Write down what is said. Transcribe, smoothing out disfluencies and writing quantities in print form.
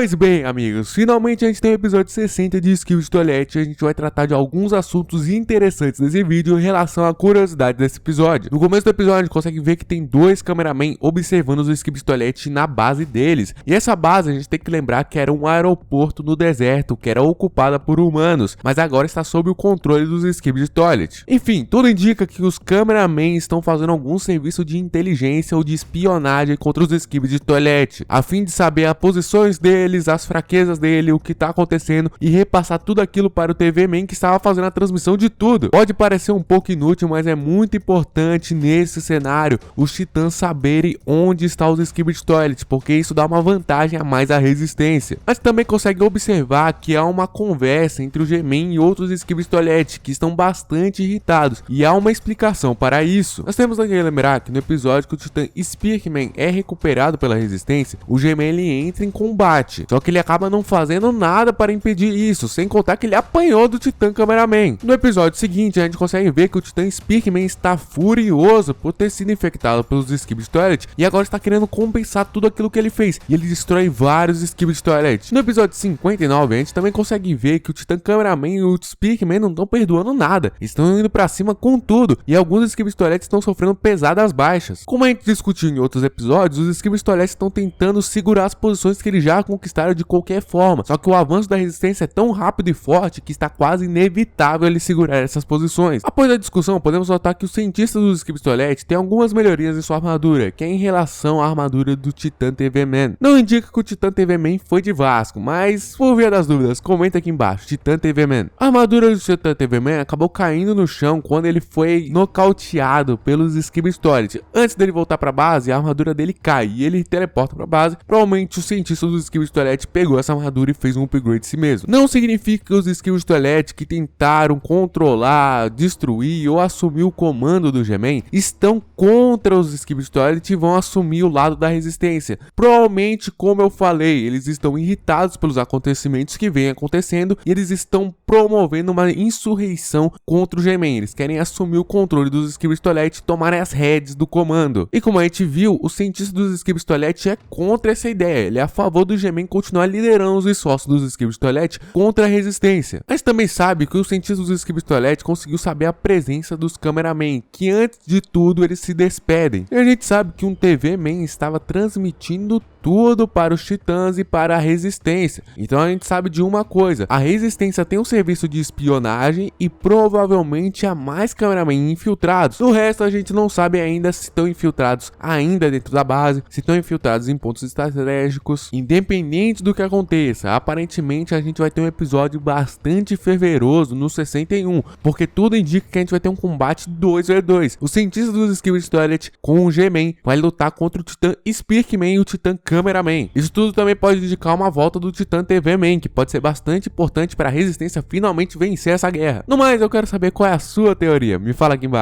Pois bem, amigos, finalmente a gente tem o episódio 60 de Skibidi Toilet e a gente vai tratar de alguns assuntos interessantes nesse vídeo em relação à curiosidade desse episódio. No começo do episódio a gente consegue ver que tem dois cameramen observando os Skibidi Toilet na base deles. E essa base a gente tem que lembrar que era um aeroporto no deserto, que era ocupada por humanos, mas agora está sob o controle dos Skibidi Toilet. Enfim, tudo indica que os cameramen estão fazendo algum serviço de inteligência ou de espionagem contra os Skibidi Toilet, a fim de saber as posições deles, as fraquezas dele, o que tá acontecendo e repassar tudo aquilo para o TV Man que estava fazendo a transmissão de tudo. Pode parecer um pouco inútil, mas é muito importante nesse cenário os titãs saberem onde está os Skibidi Toilet, porque isso dá uma vantagem a mais à resistência. Mas também consegue observar que há uma conversa entre o G-Man e outros Skibidi Toilet que estão bastante irritados, e há uma explicação para isso. Nós temos que lembrar que no episódio que o titã Spearman é recuperado pela resistência, o G-Man ele entra em combate, só que ele acaba não fazendo nada para impedir isso, sem contar que ele apanhou do titã cameraman. No episódio seguinte a gente consegue ver que o titã Spearman está furioso por ter sido infectado pelos Skibidi Toilet e agora está querendo compensar tudo aquilo que ele fez, e ele destrói vários Skibidi Toilet. No episódio 59 a gente também consegue ver que o titã cameraman e o Spearman não estão perdoando nada, estão indo pra cima com tudo, e alguns Skibidi Toilet estão sofrendo pesadas baixas. Como a gente discutiu em outros episódios, os Skibidi Toilet estão tentando segurar as posições que eles já conquistaram de qualquer forma, só que o avanço da resistência é tão rápido e forte que está quase inevitável ele segurar essas posições. Após a discussão, podemos notar que os cientistas dos Skibidi Toilet têm algumas melhorias em sua armadura, que é em relação à armadura do Titã TV Man. Não indica que o Titã TV Man foi de Vasco, mas por via das dúvidas, comenta aqui embaixo, Titã TV Man. A armadura do Titã TV Man acabou caindo no chão quando ele foi nocauteado pelos Skibidi Toilet. Antes dele voltar pra base, a armadura dele cai e ele teleporta pra base. Provavelmente o cientista dos Skibidi Toilet pegou essa armadura e fez um upgrade de si mesmo. Não significa que os Skibidi Toilet que tentaram controlar, destruir ou assumir o comando do G-Man estão contra os Skibidi Toilet e vão assumir o lado da resistência. Provavelmente, como eu falei, eles estão irritados pelos acontecimentos que vêm acontecendo e eles estão promovendo uma insurreição contra o G-Man. Eles querem assumir o controle dos Skibidi Toilet e tomarem as rédeas do comando. E como a gente viu, o cientista dos Skibidi Toilet é contra essa ideia. Ele é a favor do G-Man continuar liderando os esforços dos Skibidi Toilet contra a resistência. Mas também sabe que o cientista dos Skibidi Toilet conseguiu saber a presença dos cameramen, que antes de tudo eles se despedem. E a gente sabe que um TV Man estava transmitindo tudo para os titãs e para a resistência. Então a gente sabe de uma coisa: a resistência tem um serviço de espionagem e provavelmente há mais cameramen infiltrados. Do resto a gente não sabe ainda se estão infiltrados ainda dentro da base, se estão infiltrados em pontos estratégicos. Independente do que aconteça, aparentemente a gente vai ter um episódio bastante fervoroso no 61, porque tudo indica que a gente vai ter um combate 2v2. Os cientistas dos Skibidi Toilet com o G-Man vai lutar contra o titã Spearman e o titã cameraman. Isso tudo também pode indicar uma volta do Titã TV Man, que pode ser bastante importante para a resistência finalmente vencer essa guerra. No mais, eu quero saber qual é a sua teoria. Me fala aqui embaixo.